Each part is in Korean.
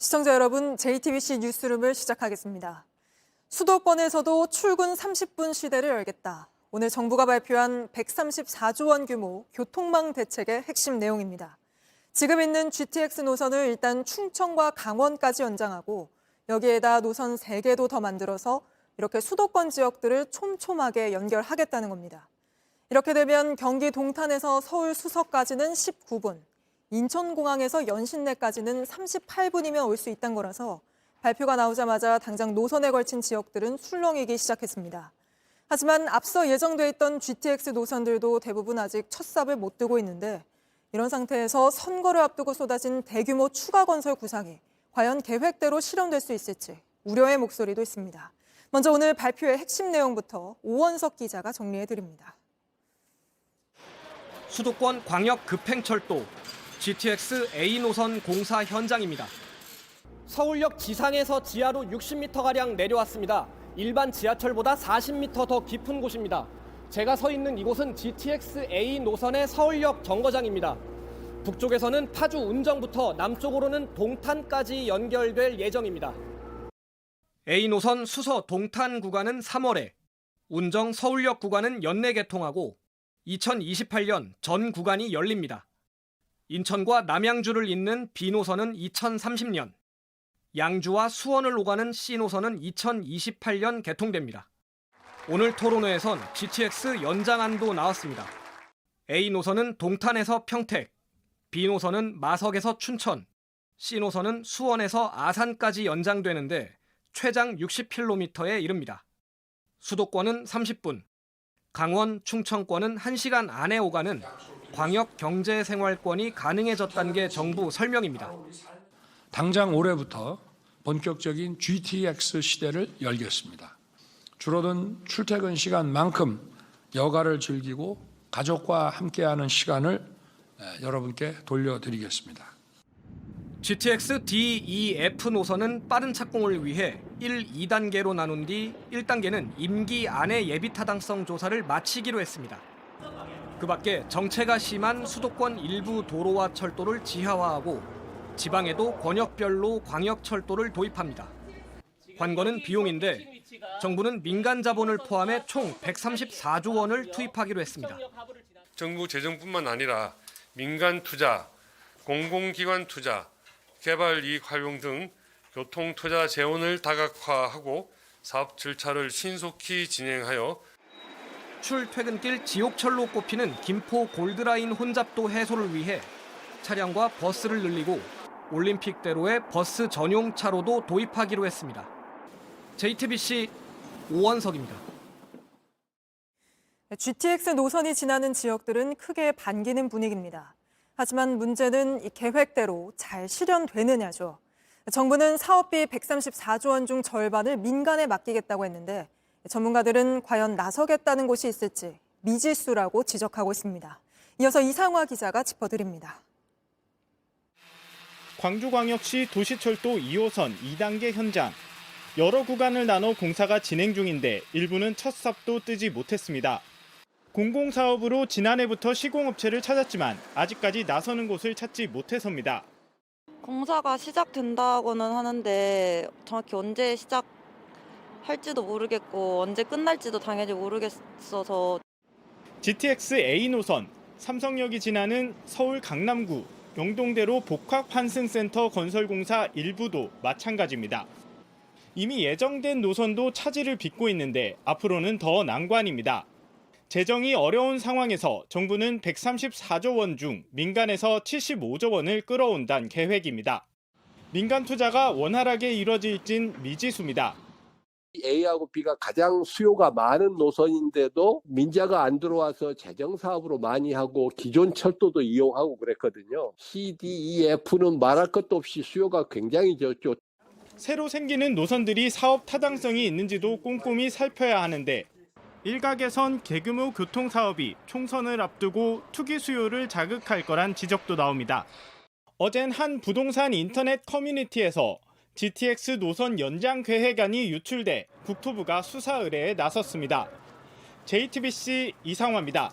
시청자 여러분, JTBC 뉴스룸을 시작하겠습니다. 수도권에서도 출근 30분 시대를 열겠다. 오늘 정부가 발표한 134조 원 규모 교통망 대책의 핵심 내용입니다. 지금 있는 GTX 노선을 일단 충청과 강원까지 연장하고 여기에다 노선 3개도 더 만들어서 이렇게 수도권 지역들을 촘촘하게 연결하겠다는 겁니다. 이렇게 되면 경기 동탄에서 서울 수서까지는 19분, 인천공항에서 연신내까지는 38분이면 올 수 있다는 거라서 발표가 나오자마자 당장 노선에 걸친 지역들은 술렁이기 시작했습니다. 하지만 앞서 예정돼 있던 GTX 노선들도 대부분 아직 첫 삽을 못 뜨고 있는데 이런 상태에서 선거를 앞두고 쏟아진 대규모 추가 건설 구상이 과연 계획대로 실현될 수 있을지 우려의 목소리도 있습니다. 먼저 오늘 발표의 핵심 내용부터 오원석 기자가 정리해드립니다. 수도권 광역 급행철도 GTX A 노선 공사 현장입니다. 서울역 지상에서 지하로 60m가량 내려왔습니다. 일반 지하철보다 40m 더 깊은 곳입니다. 제가 서 있는 이곳은 GTX A 노선의 서울역 정거장입니다. 북쪽에서는 파주 운정부터 남쪽으로는 동탄까지 연결될 예정입니다. A 노선 수서 동탄 구간은 3월에, 운정 서울역 구간은 연내 개통하고 2028년 전 구간이 열립니다. 인천과 남양주를 잇는 B노선은 2030년, 양주와 수원을 오가는 C노선은 2028년 개통됩니다. 오늘 토론회에선 GTX 연장안도 나왔습니다. A노선은 동탄에서 평택, B노선은 마석에서 춘천, C노선은 수원에서 아산까지 연장되는데 최장 60km에 이릅니다. 수도권은 30분, 강원, 충청권은 1시간 안에 오가는 광역 경제생활권이 가능해졌다는 게 정부 설명입니다. 당장 올해부터 본격적인 GTX 시대를 열겠습니다. 줄어든 출퇴근 시간만큼 여가를 즐기고 가족과 함께하는 시간을 여러분께 돌려드리겠습니다. GTX D, E, F 노선은 빠른 착공을 위해 1, 2단계로 나눈 뒤 1단계는 임기 안에 예비 타당성 조사를 마치기로 했습니다. 그 밖에 정체가 심한 수도권 일부 도로와 철도를 지하화하고 지방에도 권역별로 광역철도를 도입합니다. 관건은 비용인데 정부는 민간 자본을 포함해 총 134조 원을 투입하기로 했습니다. 정부 재정뿐만 아니라 민간 투자, 공공기관 투자, 개발 이익 활용 등 교통 투자 재원을 다각화하고 사업 절차를 신속히 진행하여 출퇴근길 지옥철로 꼽히는 김포 골드라인 혼잡도 해소를 위해 차량과 버스를 늘리고 올림픽대로의 버스 전용 차로도 도입하기로 했습니다. JTBC 오원석입니다. GTX 노선이 지나는 지역들은 크게 반기는 분위기입니다. 하지만 문제는 이 계획대로 잘 실현되느냐죠. 정부는 사업비 134조 원 중 절반을 민간에 맡기겠다고 했는데 전문가들은 과연 나서겠다는 곳이 있을지 미지수라고 지적하고 있습니다. 이어서 이상화 기자가 짚어드립니다. 광주광역시 도시철도 2호선 2단계 현장. 여러 구간을 나눠 공사가 진행 중인데 일부는 첫 삽도 뜨지 못했습니다. 공공사업으로 지난해부터 시공업체를 찾았지만 아직까지 나서는 곳을 찾지 못해서입니다. 공사가 시작된다고는 하는데 정확히 언제 시작할지도 모르겠고 언제 끝날지도 당연히 모르겠어서. GTX A 노선, 삼성역이 지나는 서울 강남구, 영동대로 복합환승센터 건설공사 일부도 마찬가지입니다. 이미 예정된 노선도 차질을 빚고 있는데 앞으로는 더 난관입니다. 재정이 어려운 상황에서 정부는 134조 원 중 민간에서 75조 원을 끌어온다는 계획입니다. 민간 투자가 원활하게 이뤄질진 미지수입니다. A하고 B가 가장 수요가 많은 노선인데도 민자가 안 들어와서 재정 사업으로 많이 하고 기존 철도도 이용하고 그랬거든요. C, D, E, F는 말할 것도 없이 수요가 굉장히 적죠. 새로 생기는 노선들이 사업 타당성이 있는지도 꼼꼼히 살펴야 하는데 일각에선 대규모 교통사업이 총선을 앞두고 투기 수요를 자극할 거란 지적도 나옵니다. 어젠 한 부동산 인터넷 커뮤니티에서 GTX 노선 연장 계획안이 유출돼 국토부가 수사 의뢰에 나섰습니다. JTBC 이상화입니다.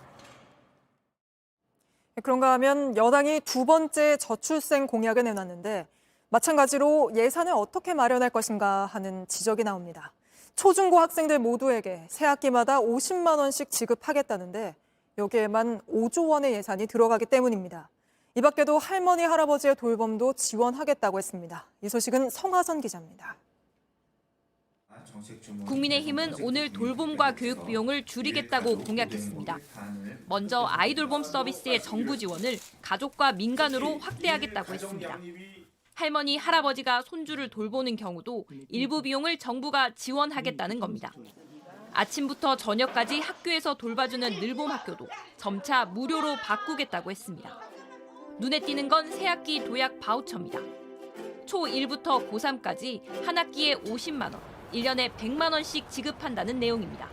그런가 하면 여당이 두 번째 저출생 공약을 내놨는데 마찬가지로 예산을 어떻게 마련할 것인가 하는 지적이 나옵니다. 초중고 학생들 모두에게 새 학기마다 50만 원씩 지급하겠다는데 여기에만 5조 원의 예산이 들어가기 때문입니다. 이 밖에도 할머니, 할아버지의 돌봄도 지원하겠다고 했습니다. 이 소식은 성하선 기자입니다. 국민의힘은 오늘 돌봄과 교육 비용을 줄이겠다고 공약했습니다. 먼저 아이돌봄 서비스의 정부 지원을 가족과 민간으로 확대하겠다고 했습니다. 할머니, 할아버지가 손주를 돌보는 경우도 일부 비용을 정부가 지원하겠다는 겁니다. 아침부터 저녁까지 학교에서 돌봐주는 늘봄 학교도 점차 무료로 바꾸겠다고 했습니다. 눈에 띄는 건 새학기 도약 바우처입니다. 초1부터 고3까지 한 학기에 50만 원, 1년에 100만 원씩 지급한다는 내용입니다.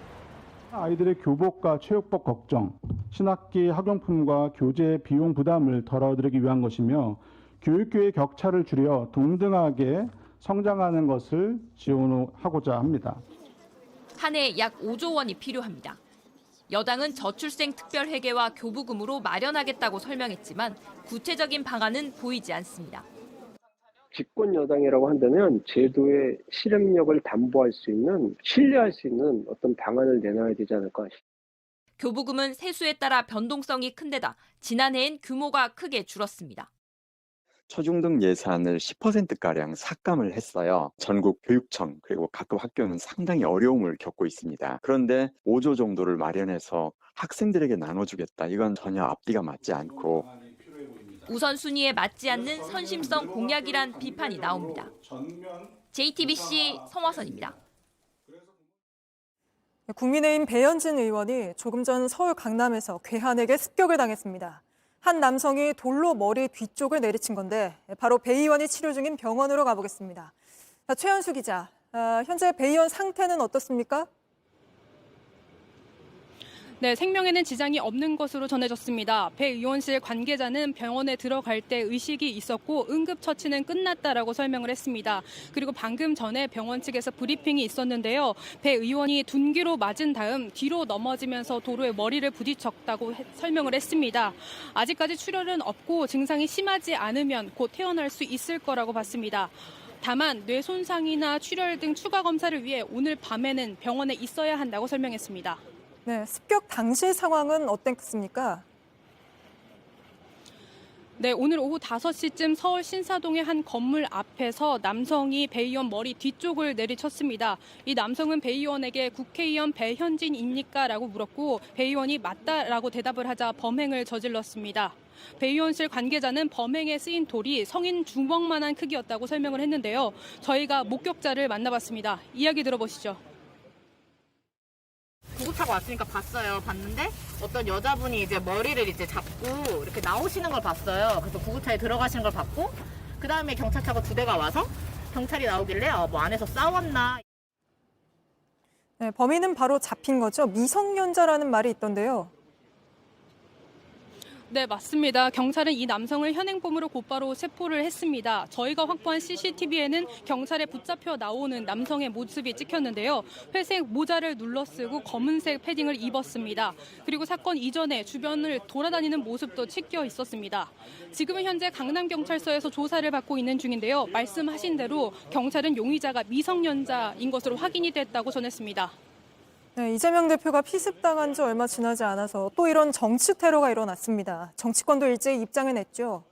아이들의 교복과 체육복 걱정, 신학기 학용품과 교재 비용 부담을 덜어드리기 위한 것이며 교육계의 격차를 줄여 동등하게 성장하는 것을 지원하고자 합니다. 한 해 약 5조 원이 필요합니다. 여당은 저출생 특별회계와 교부금으로 마련하겠다고 설명했지만 구체적인 방안은 보이지 않습니다. 집권 여당이라고 한다면 제도의 실행력을 담보할 수 있는, 신뢰할 수 있는 어떤 방안을 내놔야 되지 않을까. 교부금은 세수에 따라 변동성이 큰 데다 지난해엔 규모가 크게 줄었습니다. 초중등 예산을 10%가량 삭감을 했어요. 전국 교육청 그리고 각급 학교는 상당히 어려움을 겪고 있습니다. 그런데 5조 정도를 마련해서 학생들에게 나눠주겠다. 이건 전혀 앞뒤가 맞지 않고 우선순위에 맞지 않는 선심성 공약이란 비판이 나옵니다. JTBC 성화선입니다. 국민의힘 배현진 의원이 조금 전 서울 강남에서 괴한에게 습격을 당했습니다. 한 남성이 돌로 머리 뒤쪽을 내리친 건데 바로 배 의원이 치료 중인 병원으로 가보겠습니다. 자, 최현수 기자, 현재 배 의원 상태는 어떻습니까? 네, 생명에는 지장이 없는 것으로 전해졌습니다. 배 의원실 관계자는 병원에 들어갈 때 의식이 있었고 응급처치는 끝났다라고 설명을 했습니다. 그리고 방금 전에 병원 측에서 브리핑이 있었는데요. 배 의원이 둔기로 맞은 다음 뒤로 넘어지면서 도로에 머리를 부딪혔다고 설명을 했습니다. 아직까지 출혈은 없고 증상이 심하지 않으면 곧 퇴원할 수 있을 거라고 봤습니다. 다만 뇌 손상이나 출혈 등 추가 검사를 위해 오늘 밤에는 병원에 있어야 한다고 설명했습니다. 네, 습격 당시 상황은 어땠습니까? 네, 오늘 오후 5시쯤 서울 신사동의 한 건물 앞에서 남성이 배 의원 머리 뒤쪽을 내리쳤습니다. 이 남성은 배 의원에게 국회의원 배현진입니까? 라고 물었고 배 의원이 맞다라고 대답을 하자 범행을 저질렀습니다. 배 의원실 관계자는 범행에 쓰인 돌이 성인 주먹만한 크기였다고 설명을 했는데요. 저희가 목격자를 만나봤습니다. 이야기 들어보시죠. 구급차가 왔으니까 봤는데 어떤 여자분이 이제 머리를 이제 잡고 이렇게 나오시는 걸 봤어요. 그래서 구급차에 들어가시는 걸 봤고, 그 다음에 경찰차가 2대가 와서 경찰이 나오길래 뭐 안에서 싸웠나. 네, 범인은 바로 잡힌 거죠. 미성년자라는 말이 있던데요. 네, 맞습니다. 경찰은 이 남성을 현행범으로 곧바로 체포를 했습니다. 저희가 확보한 CCTV에는 경찰에 붙잡혀 나오는 남성의 모습이 찍혔는데요. 회색 모자를 눌러쓰고 검은색 패딩을 입었습니다. 그리고 사건 이전에 주변을 돌아다니는 모습도 찍혀 있었습니다. 지금은 현재 강남경찰서에서 조사를 받고 있는 중인데요. 말씀하신 대로 경찰은 용의자가 미성년자인 것으로 확인이 됐다고 전했습니다. 네, 이재명 대표가 피습당한 지 얼마 지나지 않아서 또 이런 정치 테러가 일어났습니다. 정치권도 일제히 입장을 냈죠.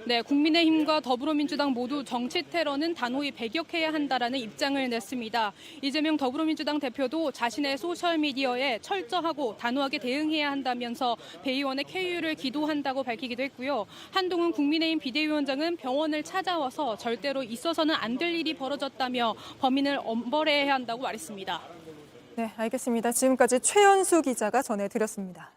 네, 국민의힘과 더불어민주당 모두 정치 테러는 단호히 배격해야 한다라는 입장을 냈습니다. 이재명 더불어민주당 대표도 자신의 소셜미디어에 철저하고 단호하게 대응해야 한다면서 배 의원의 쾌유를 기도한다고 밝히기도 했고요. 한동훈 국민의힘 비대위원장은 병원을 찾아와서 절대로 있어서는 안 될 일이 벌어졌다며 범인을 엄벌해야 한다고 말했습니다. 네, 알겠습니다. 지금까지 최현수 기자가 전해드렸습니다.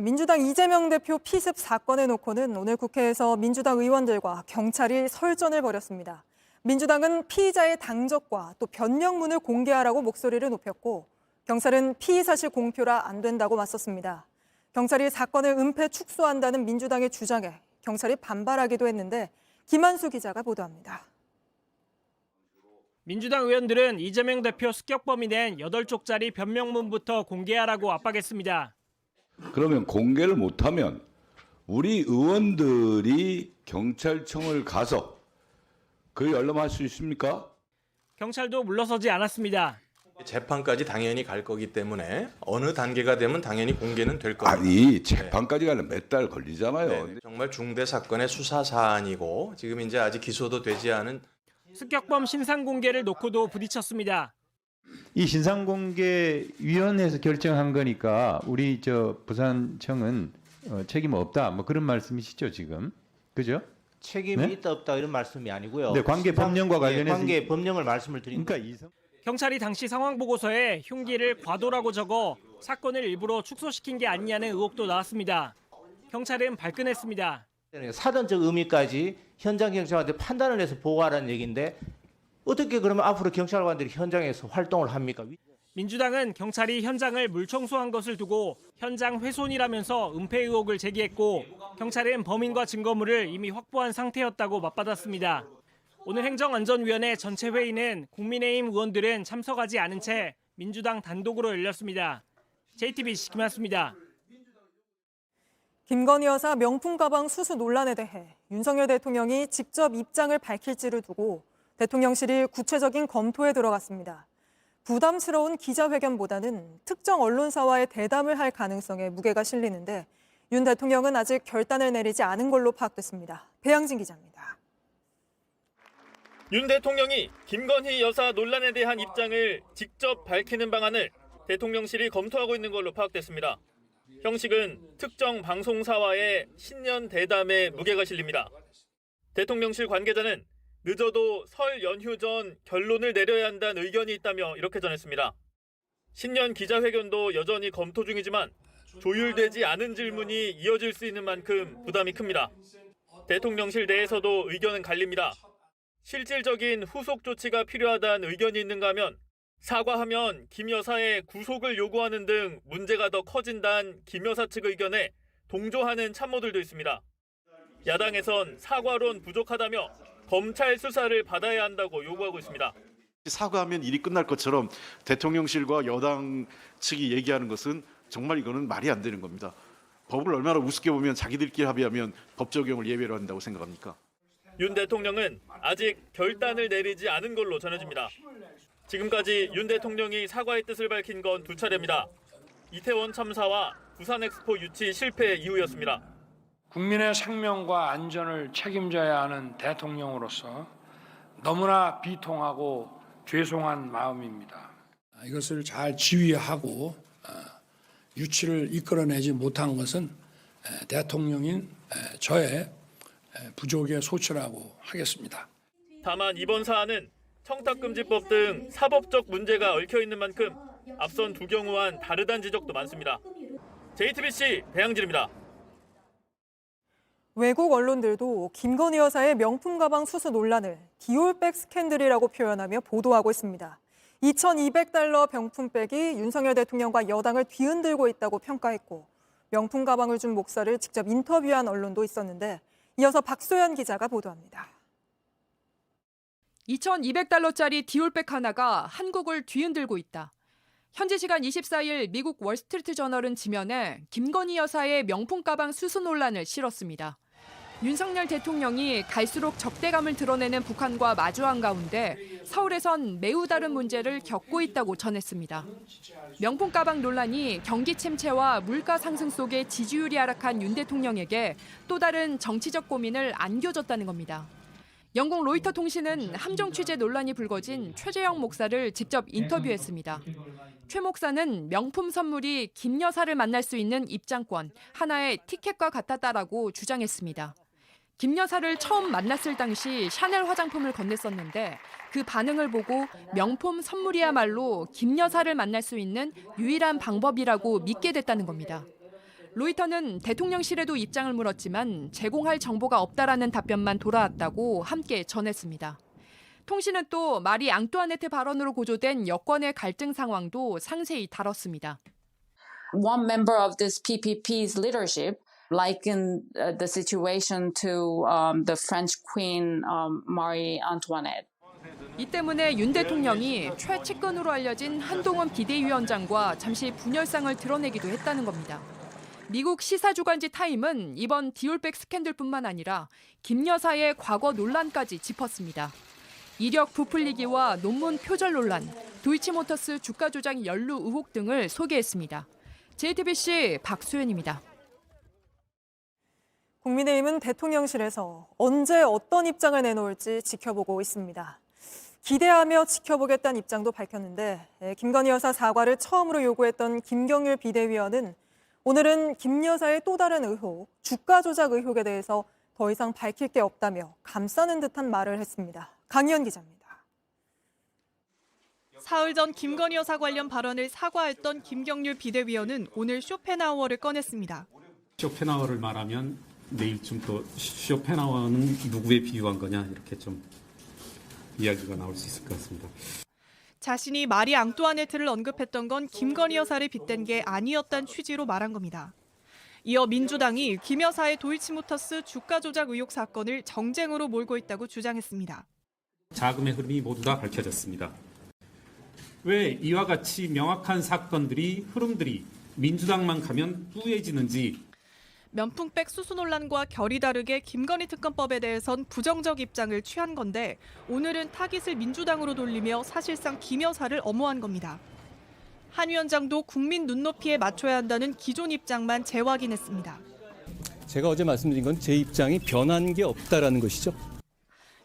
민주당 이재명 대표 피습 사건에 놓고는 오늘 국회에서 민주당 의원들과 경찰이 설전을 벌였습니다. 민주당은 피의자의 당적과 또 변명문을 공개하라고 목소리를 높였고 경찰은 피의 사실 공표라 안 된다고 맞섰습니다. 경찰이 사건을 은폐 축소한다는 민주당의 주장에 경찰이 반발하기도 했는데 김한수 기자가 보도합니다. 민주당 의원들은 이재명 대표 습격범이 낸 8쪽짜리 변명문부터 공개하라고 압박했습니다. 그러면 공개를 못하면 우리 의원들이 경찰청을 가서 그 열람할 수 있습니까? 경찰도 물러서지 않았습니다. 재판까지 당연히 갈 거기 때문에 어느 단계가 되면 당연히 공개는 될 겁니다. 아니 재판까지 가려면 몇 달 걸리잖아요. 네, 정말 중대 사건의 수사 사안이고 지금 이제 아직 기소도 되지 않은 습격범 신상 공개를 놓고도 부딪혔습니다. 이 신상공개위원회에서 결정한 거니까 우리 부산청은 책임 없다 뭐 그런 말씀이시죠 지금, 그죠? 책임이 있다 없다 이런 말씀이 아니고요. 네, 관계 법령과 관련해서 관계 법령을 말씀을 드린 그러니까 경찰이 당시 상황 보고서에 흉기를 과도라고 적어 사건을 일부러 축소시킨 게 아니냐는 의혹도 나왔습니다. 경찰은 발끈했습니다. 사전적 의미까지 현장 경찰관한테 판단을 해서 보고하라는 얘기인데 어떻게 그러면 앞으로 경찰관들이 현장에서 활동을 합니까? 민주당은 경찰이 현장을 물청소한 것을 두고 현장 훼손이라면서 은폐 의혹을 제기했고 경찰은 범인과 증거물을 이미 확보한 상태였다고 맞받았습니다. 오늘 행정안전위원회 전체 회의는 국민의힘 의원들은 참석하지 않은 채 민주당 단독으로 열렸습니다. JTBC 김한수입니다. 김건희 여사 명품 가방 수수 논란에 대해 윤석열 대통령이 직접 입장을 밝힐지를 두고 대통령실이 구체적인 검토에 들어갔습니다. 부담스러운 기자회견보다는 특정 언론사와의 대담을 할 가능성에 무게가 실리는데 윤 대통령은 아직 결단을 내리지 않은 걸로 파악됐습니다. 배양진 기자입니다. 윤 대통령이 김건희 여사 논란에 대한 입장을 직접 밝히는 방안을 대통령실이 검토하고 있는 걸로 파악됐습니다. 형식은 특정 방송사와의 신년 대담에 무게가 실립니다. 대통령실 관계자는 늦어도 설 연휴 전 결론을 내려야 한다는 의견이 있다며 이렇게 전했습니다. 신년 기자회견도 여전히 검토 중이지만 조율되지 않은 질문이 이어질 수 있는 만큼 부담이 큽니다. 대통령실 내에서도 의견은 갈립니다. 실질적인 후속 조치가 필요하다는 의견이 있는가 하면 사과하면 김 여사의 구속을 요구하는 등 문제가 더 커진다는 김 여사 측 의견에 동조하는 참모들도 있습니다. 야당에선 사과론 부족하다며 검찰 수사를 받아야 한다고 요구하고 있습니다. 사과하면 일이 끝날 것처럼 대통령실과 여당 측이 얘기하는 것은 정말 이거는 말이 안 되는 겁니다. 법을 얼마나 우습게 보면 자기들끼리 합의하면 법 적용을 예외로 한다고 생각합니까? 윤 대통령은 아직 결단을 내리지 않은 걸로 전해집니다. 지금까지 윤 대통령이 사과의 뜻을 밝힌 건 2차례입니다. 이태원 참사와 부산 엑스포 유치 실패 이후였습니다. 국민의 생명과 안전을 책임져야 하는 대통령으로서 너무나 비통하고 죄송한 마음입니다. 이것을 잘 지휘하고 유치를 이끌어내지 못한 것은 대통령인 저의 부족의 소치라고 하겠습니다. 다만 이번 사안은 청탁금지법 등 사법적 문제가 얽혀 있는 만큼 앞선 두 경우와는 다르다는 지적도 많습니다. JTBC 배양진입니다. 외국 언론들도 김건희 여사의 명품 가방 수수 논란을 디올백 스캔들이라고 표현하며 보도하고 있습니다. 2,200달러 명품백이 윤석열 대통령과 여당을 뒤흔들고 있다고 평가했고 명품 가방을 준 목사를 직접 인터뷰한 언론도 있었는데 이어서 박소연 기자가 보도합니다. 2,200달러짜리 디올백 하나가 한국을 뒤흔들고 있다. 현지 시간 24일 미국 월스트리트 저널은 지면에 김건희 여사의 명품 가방 수수 논란을 실었습니다. 윤석열 대통령이 갈수록 적대감을 드러내는 북한과 마주한 가운데 서울에선 매우 다른 문제를 겪고 있다고 전했습니다. 명품 가방 논란이 경기 침체와 물가 상승 속에 지지율이 하락한 윤 대통령에게 또 다른 정치적 고민을 안겨줬다는 겁니다. 영국 로이터 통신은 함정 취재 논란이 불거진 최재형 목사를 직접 인터뷰했습니다. 최 목사는 명품 선물이 김 여사를 만날 수 있는 입장권, 하나의 티켓과 같았다라고 주장했습니다. 김 여사를 처음 만났을 당시 샤넬 화장품을 건넸었는데 그 반응을 보고 명품 선물이야말로 김 여사를 만날 수 있는 유일한 방법이라고 믿게 됐다는 겁니다. 로이터는 대통령실에도 입장을 물었지만 제공할 정보가 없다라는 답변만 돌아왔다고 함께 전했습니다. 통신은 또 마리 앙뚜아네트 발언으로 고조된 여권의 갈등 상황도 상세히 다뤘습니다. One member of this PPP's leadership likened the situation to the French Queen Marie Antoinette. 이 때문에 윤 대통령이 최측근으로 알려진 한동훈 비대위원장과 잠시 분열상을 드러내기도 했다는 겁니다. 미국 시사주간지 타임은 이번 디올백 스캔들뿐만 아니라 김 여사의 과거 논란까지 짚었습니다. 이력 부풀리기와 논문 표절 논란, 도이치모터스 주가 조작 연루 의혹 등을 소개했습니다. JTBC 박수연입니다. 국민의힘은 대통령실에서 언제 어떤 입장을 내놓을지 지켜보고 있습니다. 기대하며 지켜보겠다는 입장도 밝혔는데 김건희 여사 사과를 처음으로 요구했던 김경률 비대위원은 오늘은 김 여사의 또 다른 의혹, 주가 조작 의혹에 대해서 더 이상 밝힐 게 없다며 감싸는 듯한 말을 했습니다. 강희연 기자입니다. 사흘 전 김건희 여사 관련 발언을 사과했던 김경률 비대위원은 오늘 쇼펜하우어를 꺼냈습니다. 쇼펜하우어를 말하면 내일쯤 또 쇼펜하우어는 누구에 비유한 거냐 이렇게 좀 이야기가 나올 수 있을 것 같습니다. 자신이 마리 앙뚜아네트를 언급했던 건 김건희 여사를 빗댄 게 아니었다는 취지로 말한 겁니다. 이어 민주당이 김 여사의 도이치모터스 주가 조작 의혹 사건을 정쟁으로 몰고 있다고 주장했습니다. 자금의 흐름이 모두 다 밝혀졌습니다. 왜 이와 같이 명확한 사건들이 흐름들이 민주당만 가면 뿌얘지는지. 면풍백 수수 논란과 결이 다르게 김건희 특검법에 대해선 부정적 입장을 취한 건데 오늘은 타깃을 민주당으로 돌리며 사실상 김 여사를 엄호한 겁니다. 한 위원장도 국민 눈높이에 맞춰야 한다는 기존 입장만 재확인했습니다. 제가 어제 말씀드린 건 제 입장이 변한 게 없다라는 것이죠.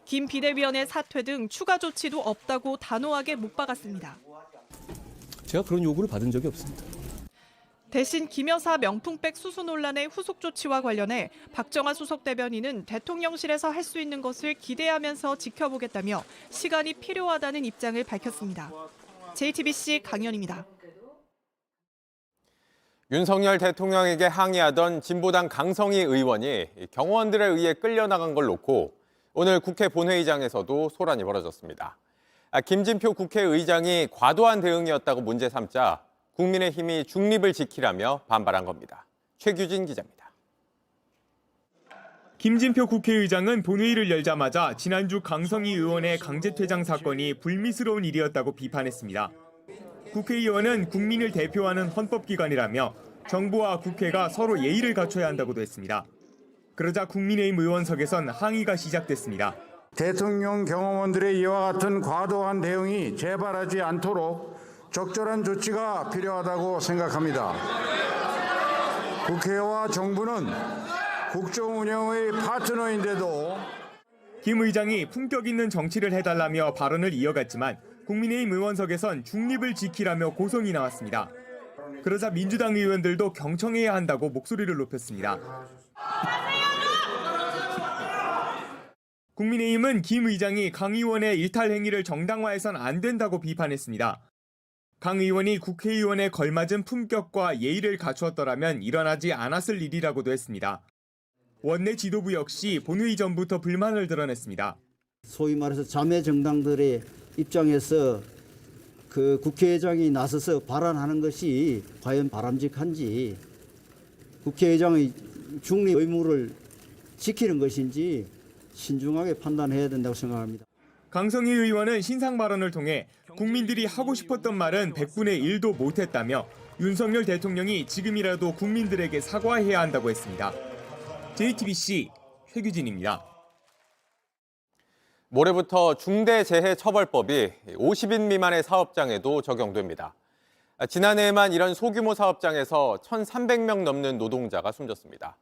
김 비대위원의 사퇴 등 추가 조치도 없다고 단호하게 못 박았습니다. 제가 그런 요구를 받은 적이 없습니다. 대신 김 여사 명품백 수수 논란의 후속 조치와 관련해 박정아 수석 대변인은 대통령실에서 할 수 있는 것을 기대하면서 지켜보겠다며 시간이 필요하다는 입장을 밝혔습니다. JTBC 강연입니다. 윤석열 대통령에게 항의하던 진보당 강성희 의원이 경호원들에 의해 끌려나간 걸 놓고 오늘 국회 본회의장에서도 소란이 벌어졌습니다. 김진표 국회의장이 과도한 대응이었다고 문제 삼자 국민의힘이 중립을 지키라며 반발한 겁니다. 최규진 기자입니다. 김진표 국회의장은 본회의를 열자마자 지난주 강성희 의원의 강제퇴장 사건이 불미스러운 일이었다고 비판했습니다. 국회의원은 국민을 대표하는 헌법기관이라며 정부와 국회가 서로 예의를 갖춰야 한다고도 했습니다. 그러자 국민의힘 의원석에선 항의가 시작됐습니다. 대통령 경호원들의 이와 같은 과도한 대응이 재발하지 않도록 적절한 조치가 필요하다고 생각합니다. 국회와 정부는 국정 운영의 파트너인데도 김 의장이 품격 있는 정치를 해달라며 발언을 이어갔지만 국민의힘 의원석에선 중립을 지키라며 고성이 나왔습니다. 그러자 민주당 의원들도 경청해야 한다고 목소리를 높였습니다. 국민의힘은 김 의장이 강 의원의 일탈 행위를 정당화해선 안 된다고 비판했습니다. 강 의원이 국회의원에 걸맞은 품격과 예의를 갖추었더라면 일어나지 않았을 일이라고도 했습니다. 원내 지도부 역시 본회의 전부터 불만을 드러냈습니다. 소위 말해서 자매 정당들의 입장에서 그 국회의장이 나서서 발언하는 것이 과연 바람직한지, 국회의장의 중립 의무를 지키는 것인지 신중하게 판단해야 된다고 생각합니다. 강성희 의원은 신상 발언을 통해 국민들이 하고 싶었던 말은 100분의 1도 못했다며 윤석열 대통령이 지금이라도 국민들에게 사과해야 한다고 했습니다. JTBC 최규진입니다. 모레부터 중대재해처벌법이 50인 미만의 사업장에도 적용됩니다. 지난해에만 이런 소규모 사업장에서 1,300명 넘는 노동자가 숨졌습니다.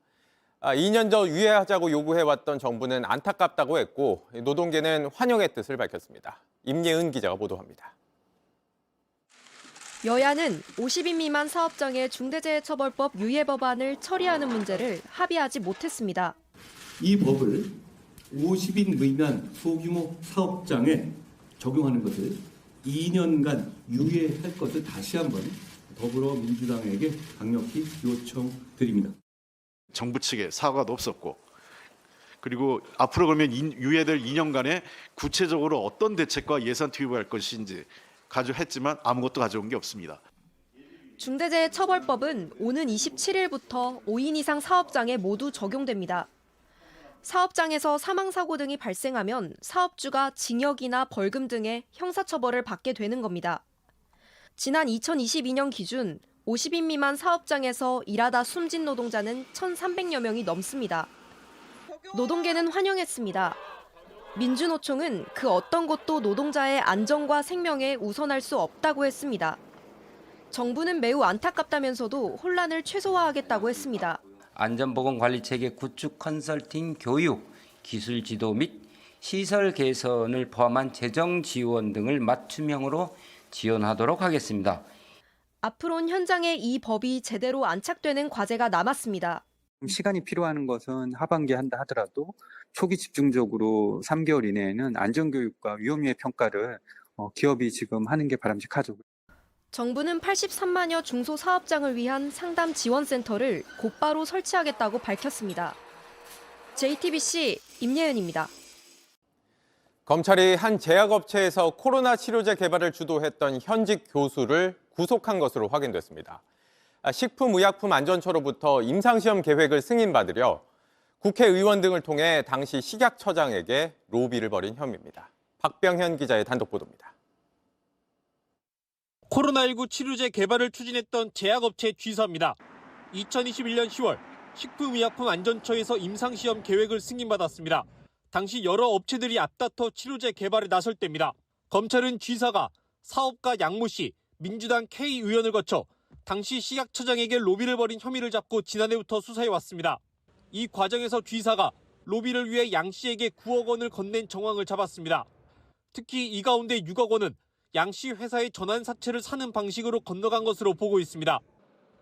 2년 전 유예하자고 요구해왔던 정부는 안타깝다고 했고 노동계는 환영의 뜻을 밝혔습니다. 임예은 기자가 보도합니다. 여야는 50인 미만 사업장의 중대재해처벌법 유예 법안을 처리하는 문제를 합의하지 못했습니다. 이 법을 50인 미만 소규모 사업장에 적용하는 것을 2년간 유예할 것을 다시 한번 더불어민주당에게 강력히 요청드립니다. 정부 측에 사과도 없었고, 그리고 앞으로 그러면 유예될 2년간에 구체적으로 어떤 대책과 예산 투입할 것인지 가져했지만 아무것도 가져온 게 없습니다. 중대재해처벌법은 오는 27일부터 5인 이상 사업장에 모두 적용됩니다. 사업장에서 사망사고 등이 발생하면 사업주가 징역이나 벌금 등의 형사처벌을 받게 되는 겁니다. 지난 2022년 기준 50인 미만 사업장에서 일하다 숨진 노동자는 1,300여 명이 넘습니다. 노동계는 환영했습니다. 민주노총은 그 어떤 것도 노동자의 안전과 생명에 우선할 수 없다고 했습니다. 정부는 매우 안타깝다면서도 혼란을 최소화하겠다고 했습니다. 안전보건관리체계 구축 컨설팅 교육, 기술 지도 및 시설 개선을 포함한 재정 지원 등을 맞춤형으로 지원하도록 하겠습니다. 앞으로는 현장에 이 법이 제대로 안착되는 과제가 남았습니다. 시간이 필요한 것은 하반기에 한다 하더라도 초기 집중적으로 3개월 이내에는 안전교육과 위험유해 평가를 기업이 지금 하는 게 바람직하죠. 정부는 83만여 중소사업장을 위한 상담 지원센터를 곧바로 설치하겠다고 밝혔습니다. JTBC 임예은입니다. 검찰이 한 제약업체에서 코로나 치료제 개발을 주도했던 현직 교수를 구속한 것으로 확인됐습니다. 식품의약품안전처로부터 임상시험 계획을 승인받으려 국회의원 등을 통해 당시 식약처장에게 로비를 벌인 혐의입니다. 박병현 기자의 단독 보도입니다. 코로나19 치료제 개발을 추진했던 제약업체 G사입니다. 2021년 10월 식품의약품안전처에서 임상시험 계획을 승인받았습니다. 당시 여러 업체들이 앞다퉈 치료제 개발에 나설 때입니다. 검찰은 G사가 사업가 양모 씨, 민주당 K 의원을 거쳐 당시 식약처장에게 로비를 벌인 혐의를 잡고 지난해부터 수사해왔습니다. 이 과정에서 G사가 로비를 위해 양 씨에게 9억 원을 건넨 정황을 잡았습니다. 특히 이 가운데 6억 원은 양 씨 회사의 전환사채를 사는 방식으로 건너간 것으로 보고 있습니다.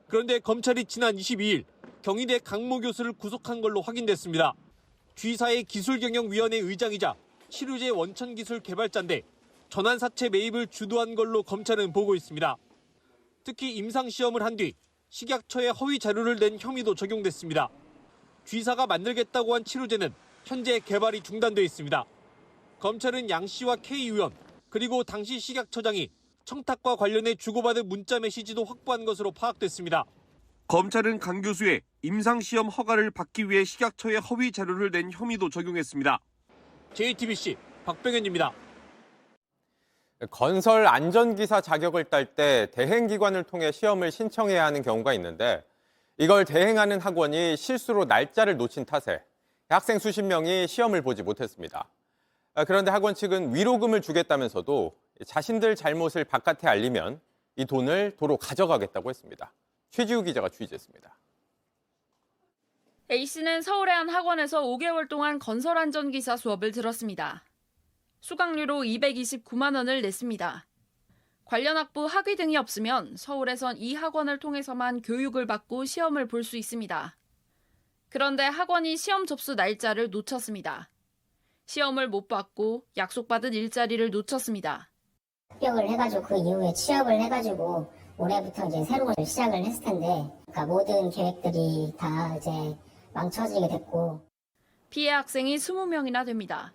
그런데 검찰이 지난 22일 경희대 강모 교수를 구속한 걸로 확인됐습니다. G사의 기술경영위원회 의장이자 치료제 원천기술 개발자인데 전환사채 매입을 주도한 걸로 검찰은 보고 있습니다. 특히 임상시험을 한 뒤 식약처에 허위 자료를 낸 혐의도 적용됐습니다. G사가 만들겠다고 한 치료제는 현재 개발이 중단돼 있습니다. 검찰은 양 씨와 K 의원 그리고 당시 식약처장이 청탁과 관련해 주고받은 문자 메시지도 확보한 것으로 파악됐습니다. 검찰은 강 교수의 임상시험 허가를 받기 위해 식약처에 허위 자료를 낸 혐의도 적용했습니다. JTBC 박병현입니다. 건설 안전기사 자격을 딸 때 대행기관을 통해 시험을 신청해야 하는 경우가 있는데 이걸 대행하는 학원이 실수로 날짜를 놓친 탓에 학생 수십 명이 시험을 보지 못했습니다. 그런데 학원 측은 위로금을 주겠다면서도 자신들 잘못을 바깥에 알리면 이 돈을 도로 가져가겠다고 했습니다. 최지우 기자가 취재했습니다. A씨는 서울의 한 학원에서 5개월 동안 건설안전기사 수업을 들었습니다. 수강료로 229만 원을 냈습니다. 관련 학부 학위 등이 없으면 서울에선 이 학원을 통해서만 교육을 받고 시험을 볼 수 있습니다. 그런데 학원이 시험 접수 날짜를 놓쳤습니다. 시험을 못 받고 약속받은 일자리를 놓쳤습니다. 합격을 해가지고 그 이후에 취업을 해가지고 올해부터 이제 새로운 시작을 했을 텐데 그러니까 모든 계획들이 다 이제 망쳐지게 됐고 피해 학생이 20명이나 됩니다.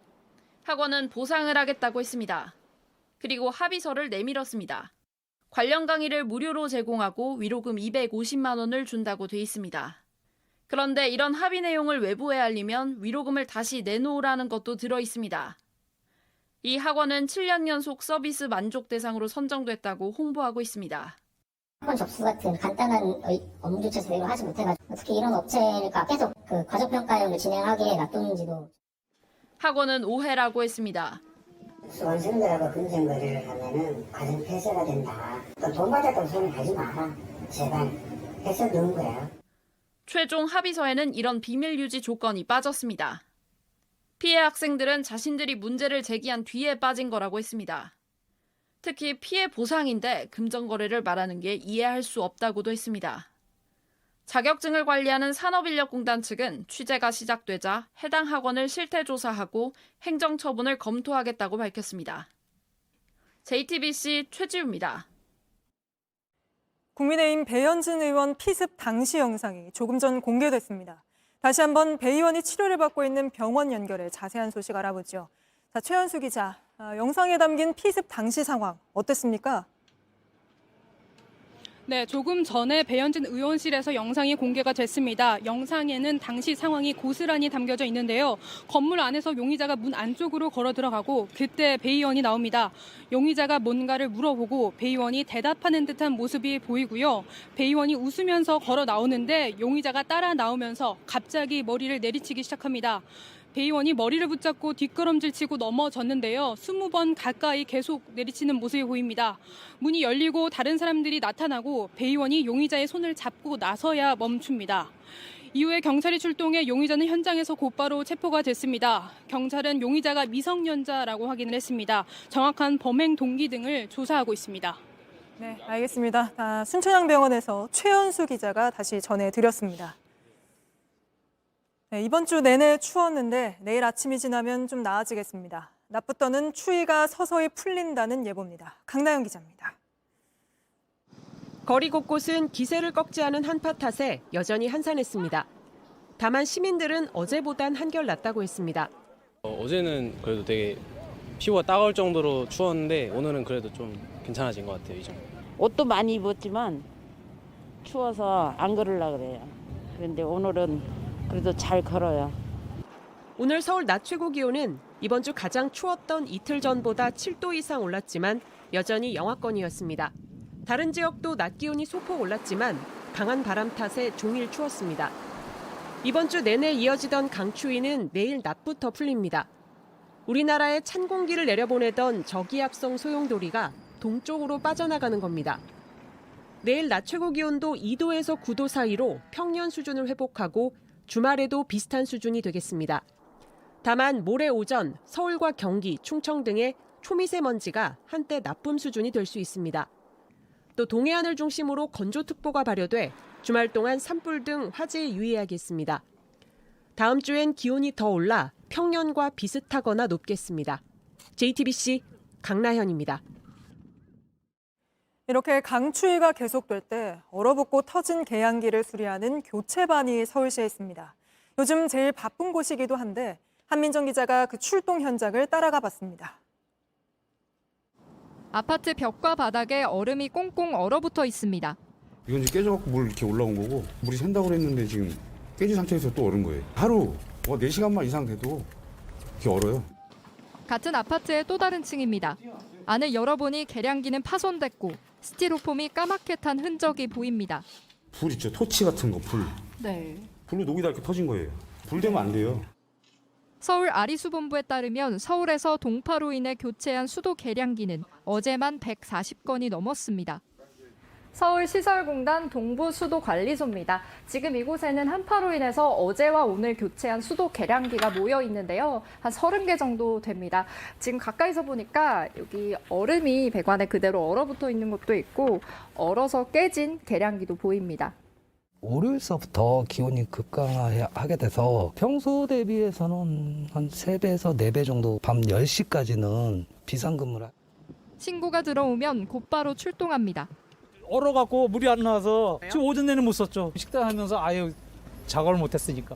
학원은 보상을 하겠다고 했습니다. 그리고 합의서를 내밀었습니다. 관련 강의를 무료로 제공하고 위로금 250만 원을 준다고 돼 있습니다. 그런데 이런 합의 내용을 외부에 알리면 위로금을 다시 내놓으라는 것도 들어 있습니다. 이 학원은 7년 연속 서비스 만족 대상으로 선정됐다고 홍보하고 있습니다. 학원 접수 같은 간단한 업무조차 제대로 하지 못해가지고 어떻게 이런 업체가 계속 그 과정평가형을 진행하게 놔뒀는지도. 학원은 오해라고 했습니다. 수강생들하고 금전거래를 하면은 과정 폐쇄가 된다. 또 돈 받았다고 소리 하지 마라. 제발 해서 넣은 거야. 최종 합의서에는 이런 비밀 유지 조건이 빠졌습니다. 피해 학생들은 자신들이 문제를 제기한 뒤에 빠진 거라고 했습니다. 특히 피해 보상인데 금전거래를 말하는 게 이해할 수 없다고도 했습니다. 자격증을 관리하는 산업인력공단 측은 취재가 시작되자 해당 학원을 실태조사하고 행정처분을 검토하겠다고 밝혔습니다. JTBC 최지우입니다. 국민의힘 배현진 의원 피습 당시 영상이 조금 전 공개됐습니다. 다시 한번 배 의원이 치료를 받고 있는 병원 연결해 자세한 소식 알아보죠. 자, 최현수 기자, 영상에 담긴 피습 당시 상황 어땠습니까? 네, 조금 전에 배현진 의원실에서 영상이 공개가 됐습니다. 영상에는 당시 상황이 고스란히 담겨져 있는데요. 건물 안에서 용의자가 문 안쪽으로 걸어 들어가고 그때 배 의원이 나옵니다. 용의자가 뭔가를 물어보고 배 의원이 대답하는 듯한 모습이 보이고요. 배 의원이 웃으면서 걸어 나오는데 용의자가 따라 나오면서 갑자기 머리를 내리치기 시작합니다. 배 의원이 머리를 붙잡고 뒷걸음질치고 넘어졌는데요. 20번 가까이 계속 내리치는 모습이 보입니다. 문이 열리고 다른 사람들이 나타나고 배 의원이 용의자의 손을 잡고 나서야 멈춥니다. 이후에 경찰이 출동해 용의자는 현장에서 곧바로 체포가 됐습니다. 경찰은 용의자가 미성년자라고 확인을 했습니다. 정확한 범행 동기 등을 조사하고 있습니다. 네, 알겠습니다. 순천향병원에서 최연수 기자가 다시 전해드렸습니다. 네, 이번 주 내내 추웠는데 내일 아침이 지나면 좀 나아지겠습니다. 낮부터는 추위가 서서히 풀린다는 예보입니다. 강나영 기자입니다. 거리 곳곳은 기세를 꺾지 않은 한파 탓에 여전히 한산했습니다. 다만 시민들은 어제보단 한결 낫다고 했습니다. 어제는 그래도 되게 피부가 따가울 정도로 추웠는데 오늘은 그래도 좀 괜찮아진 것 같아요. 이제. 옷도 많이 입었지만 추워서 안 걸으려고 그래요. 그런데 오늘은 그래도 잘 걸어요. 오늘 서울 낮 최고 기온은 이번 주 가장 추웠던 이틀 전보다 7도 이상 올랐지만 여전히 영하권이었습니다. 다른 지역도 낮 기온이 소폭 올랐지만 강한 바람 탓에 종일 추웠습니다. 이번 주 내내 이어지던 강추위는 내일 낮부터 풀립니다. 우리나라에 찬 공기를 내려보내던 저기압성 소용돌이가 동쪽으로 빠져나가는 겁니다. 내일 낮 최고 기온도 2도에서 9도 사이로 평년 수준을 회복하고 주말에도 비슷한 수준이 되겠습니다. 다만 모레 오전 서울과 경기, 충청 등의 초미세먼지가 한때 나쁨 수준이 될 수 있습니다. 또 동해안을 중심으로 건조특보가 발효돼 주말 동안 산불 등 화재에 유의해야겠습니다. 다음 주엔 기온이 더 올라 평년과 비슷하거나 높겠습니다. JTBC 강나현입니다. 이렇게 강추위가 계속될 때 얼어붙고 터진 계량기를 수리하는 교체반이 서울시에 있습니다. 요즘 제일 바쁜 곳이기도 한데 한민정 기자가 그 출동 현장을 따라가 봤습니다. 아파트 벽과 바닥에 얼음이 꽁꽁 얼어붙어 있습니다. 이건 이제 깨져갖고 물 이렇게 올라온 거고 물이 샌다고 그랬는데 지금 깨진 상태에서 또 얼은 거예요. 하루 4시간만 이상 돼도 이렇게 얼어요. 같은 아파트의 또 다른 층입니다. 안을 열어보니 계량기는 파손됐고 스티로폼이 까맣게 탄 흔적이 보입니다. 불 있죠? 토치 같은 거 불. 네. 불로 녹이다 이렇게 터진 거예요. 불 되면 안 돼요. 서울 아리수본부에 따르면 서울에서 동파로 인해 교체한 수도 계량기는 어제만 140건이 넘었습니다. 서울시설공단 동부수도관리소입니다. 지금 이곳에는 한파로 인해서 어제와 오늘 교체한 수도 계량기가 모여 있는데요. 한 30개 정도 됩니다. 지금 가까이서 보니까 여기 얼음이 배관에 그대로 얼어붙어 있는 것도 있고 얼어서 깨진 계량기도 보입니다. 월요일서부터 기온이 급강하게 돼서 평소 대비해서는 한 3배에서 4배 정도 밤 10시까지는 비상근무를. 신고가 들어오면 곧바로 출동합니다. 얼어갖고 물이 안 나와서 지금 오전 내내 못 썼죠. 식단하면서 아예 작업을 못했으니까.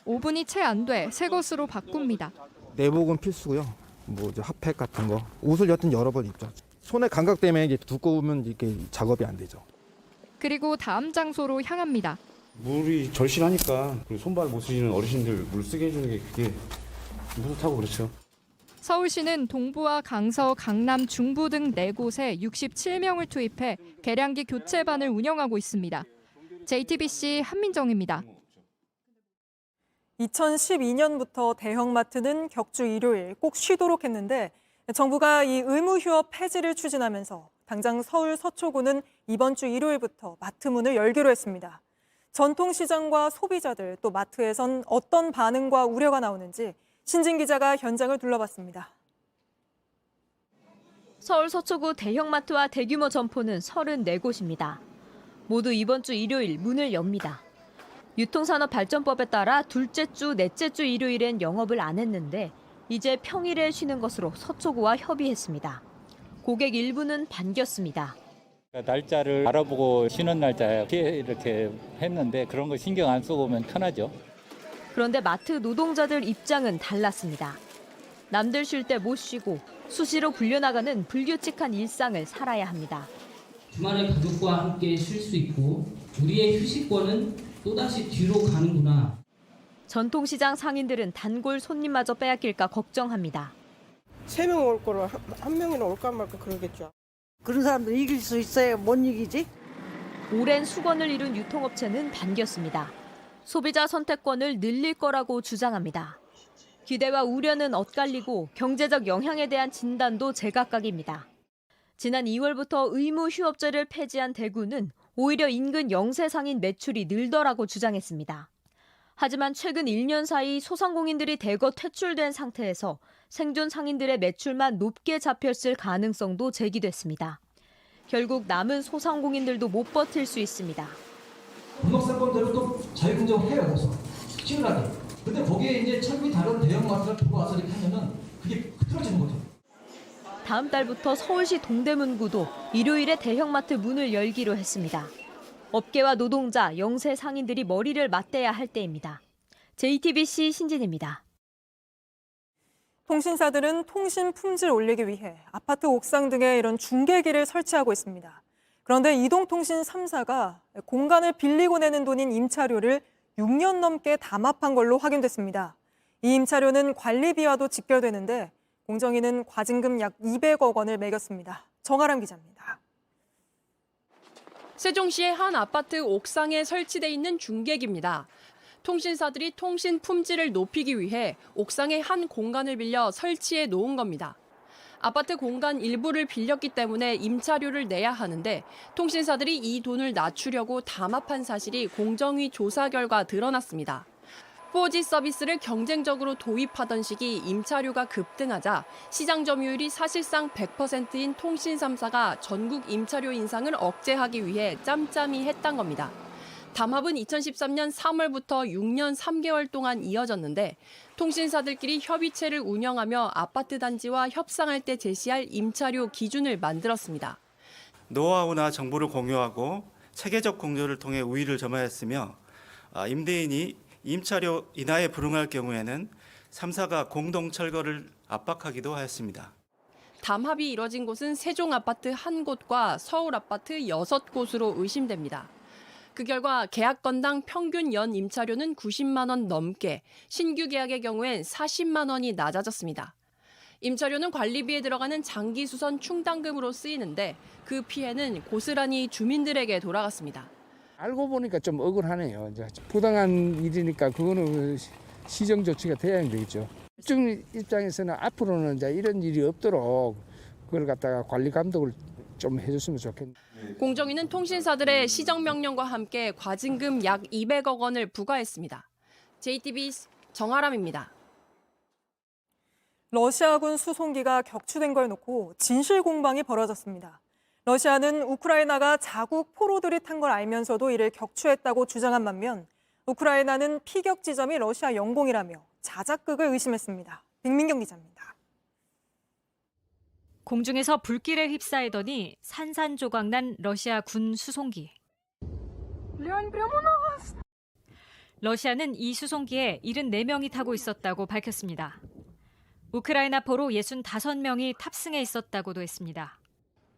5분이 채 안 돼 새 것으로 바꿉니다. 내복은 필수고요. 뭐 이제 핫팩 같은 거, 옷을 여튼 여러 번 입죠. 손의 감각 때문에 이제 두꺼우면 이렇게 작업이 안 되죠. 그리고 다음 장소로 향합니다. 물이 절실하니까 손발 못 쓰시는 어르신들 물 쓰게 해주는 게 그게 뿌듯하고 그렇죠. 서울시는 동부와 강서, 강남, 중부 등 4곳에 67명을 투입해 계량기 교체반을 운영하고 있습니다. JTBC 한민정입니다. 2012년부터 대형마트는 격주 일요일 꼭 쉬도록 했는데 정부가 이 의무 휴업 폐지를 추진하면서 당장 서울 서초구는 이번 주 일요일부터 마트 문을 열기로 했습니다. 전통시장과 소비자들 또 마트에선 어떤 반응과 우려가 나오는지 신진 기자가 현장을 둘러봤습니다. 서울 서초구 대형마트와 대규모 점포는 34곳입니다. 모두 이번 주 일요일 문을 엽니다. 유통산업발전법에 따라 둘째 주, 넷째 주 일요일엔 영업을 안 했는데 이제 평일에 쉬는 것으로 서초구와 협의했습니다. 고객 일부는 반겼습니다. 날짜를 알아보고 쉬는 날짜에 이렇게 했는데 그런 거 신경 안 쓰고 오면 편하죠. 그런데 마트 노동자들 입장은 달랐습니다. 남들 쉴 때 못 쉬고 수시로 불려나가는 불규칙한 일상을 살아야 합니다. 주말에 가족과 함께 쉴 수 있고 우리의 휴식권은 또다시 뒤로 가는구나. 전통시장 상인들은 단골 손님마저 빼앗길까 걱정합니다. 3명 올 거로 한 명이나 올까 말까 그러겠죠. 그런 사람들 이길 수 있어야 못 이기지? 오랜 수건을 이룬 유통업체는 반겼습니다. 소비자 선택권을 늘릴 거라고 주장합니다. 기대와 우려는 엇갈리고 경제적 영향에 대한 진단도 제각각입니다. 지난 2월부터 의무 휴업제를 폐지한 대구는 오히려 인근 영세 상인 매출이 늘더라고 주장했습니다. 하지만 최근 1년 사이 소상공인들이 대거 퇴출된 상태에서 생존 상인들의 매출만 높게 잡혔을 가능성도 제기됐습니다. 결국 남은 소상공인들도 못 버틸 수 있습니다. 분목사건대로 또 자유공정해요, 그래서 치열하게. 근데 거기에 이제 철비 다른 대형마트를 두고 와서 이렇게 하면은 그게 흐트러지는 거죠. 다음 달부터 서울시 동대문구도 일요일에 대형마트 문을 열기로 했습니다. 업계와 노동자, 영세 상인들이 머리를 맞대야 할 때입니다. JTBC 신진입니다. 통신사들은 통신 품질 올리기 위해 아파트 옥상 등에 이런 중계기를 설치하고 있습니다. 그런데 이동통신 3사가 공간을 빌리고 내는 돈인 임차료를 6년 넘게 담합한 걸로 확인됐습니다. 이 임차료는 관리비와도 직결되는데 공정위는 과징금 약 200억 원을 매겼습니다. 정아람 기자입니다. 세종시의 한 아파트 옥상에 설치돼 있는 중계기입니다. 통신사들이 통신 품질을 높이기 위해 옥상의 한 공간을 빌려 설치해 놓은 겁니다. 아파트 공간 일부를 빌렸기 때문에 임차료를 내야 하는데 통신사들이 이 돈을 낮추려고 담합한 사실이 공정위 조사 결과 드러났습니다. 4G 서비스를 경쟁적으로 도입하던 시기 임차료가 급등하자 시장 점유율이 사실상 100%인 통신 3사가 전국 임차료 인상을 억제하기 위해 짬짬이 했단 겁니다. 담합은 2013년 3월부터 6년 3개월 동안 이어졌는데 통신사들끼리 협의체를 운영하며 아파트 단지와 협상할 때 제시할 임차료 기준을 만들었습니다. 노하우나 정보를 공유하고 체계적 공조를 통해 우위를 점하였으며 임대인이 임차료 인하에 불응할 경우에는 3사가 공동 철거를 압박하기도 하였습니다. 담합이 이뤄진 곳은 세종 아파트 1곳과 서울 아파트 6곳으로 의심됩니다. 그 결과 계약 건당 평균 연 임차료는 90만 원 넘게, 신규 계약의 경우엔 40만 원이 낮아졌습니다. 임차료는 관리비에 들어가는 장기 수선 충당금으로 쓰이는데 그 피해는 고스란히 주민들에게 돌아갔습니다. 알고 보니까 좀 억울하네요. 이제 부당한 일이니까 그거는 시정 조치가 돼야 되겠죠. 입주 입장에서는 앞으로는 이제 이런 일이 없도록 그걸 갖다가 관리 감독을 좀 해줬으면 좋겠네요. 공정위는 통신사들의 시정명령과 함께 과징금 약 200억 원을 부과했습니다. JTBC 정아람입니다. 러시아군 수송기가 격추된 걸 놓고 진실 공방이 벌어졌습니다. 러시아는 우크라이나가 자국 포로들이 탄 걸 알면서도 이를 격추했다고 주장한 반면 우크라이나는 피격 지점이 러시아 영공이라며 자작극을 의심했습니다. 백민경 기자입니다. 공중에서 불길에 휩싸이더니 산산조각난 러시아 군 수송기. 러시아는 이 수송기에 74명이 타고 있었다고 밝혔습니다. 우크라이나 포로 65명이 탑승해 있었다고도 했습니다.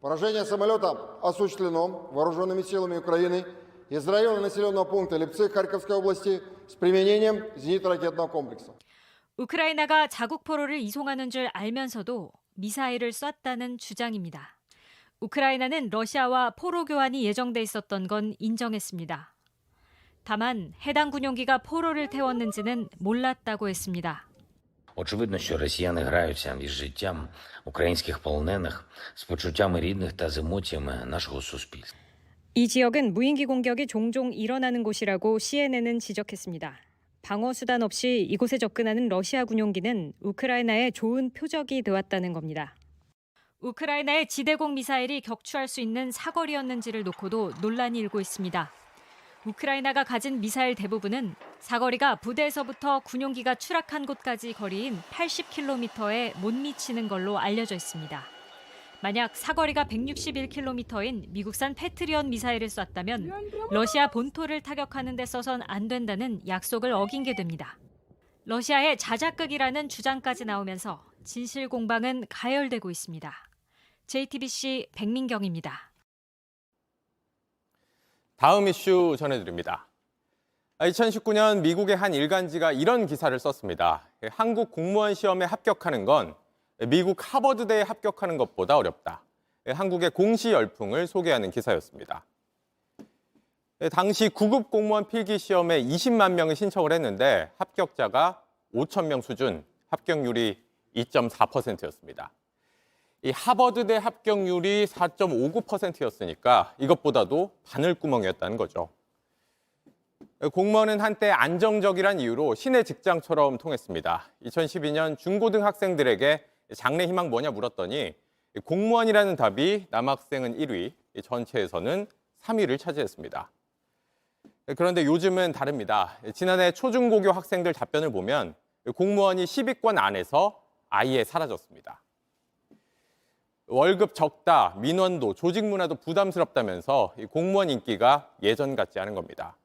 Поражение самолета осуществлено вооруженными силами Украины из района населенного пункта Липцы Харьковской области с применением зенитно-ракетного комплекса. 우크라이나가 자국 포로를 이송하는 줄 알면서도 미사일을 쐈다는 주장입니다. 우크라이나는 러시아와 포로 교환이 예정돼 있었던 건 인정했습니다. 다만 해당 군용기가 포로를 태웠는지는 몰랐다고 했습니다. Очевидно, що росіяни граються із життям українських полонених, з почуттями рідних та з емоціями нашого суспільства. 이 지역은 무인기 공격이 종종 일어나는 곳이라고 CNN은 지적했습니다. 방어 수단 없이 이곳에 접근하는 러시아 군용기는 우크라이나의 좋은 표적이 되었다는 겁니다. 우크라이나의 지대공 미사일이 격추할 수 있는 사거리였는지를 놓고도 논란이 일고 있습니다. 우크라이나가 가진 미사일 대부분은 사거리가 부대에서부터 군용기가 추락한 곳까지 거리인 80km에 못 미치는 걸로 알려져 있습니다. 만약 사거리가 161km인 미국산 패트리엇 미사일을 쐈다면 러시아 본토를 타격하는 데 써선 안 된다는 약속을 어긴 게 됩니다. 러시아의 자작극이라는 주장까지 나오면서 진실 공방은 가열되고 있습니다. JTBC 백민경입니다. 다음 이슈 전해드립니다. 2019년 미국의 한 일간지가 이런 기사를 썼습니다. 한국 공무원 시험에 합격하는 건 미국 하버드대에 합격하는 것보다 어렵다. 한국의 공시 열풍을 소개하는 기사였습니다. 당시 9급 공무원 필기 시험에 20만 명이 신청을 했는데 합격자가 5천 명 수준, 합격률이 2.4%였습니다. 이 하버드대 합격률이 4.59%였으니까 이것보다도 바늘구멍이었다는 거죠. 공무원은 한때 안정적이란 이유로 신의 직장처럼 통했습니다. 2012년 중고등학생들에게 장래 희망 뭐냐 물었더니 공무원이라는 답이 남학생은 1위, 전체에서는 3위를 차지했습니다. 그런데 요즘은 다릅니다. 지난해 초중고교 학생들 답변을 보면 공무원이 10위권 안에서 아예 사라졌습니다. 월급 적다, 민원도, 조직 문화도 부담스럽다면서 공무원 인기가 예전 같지 않은 겁니다.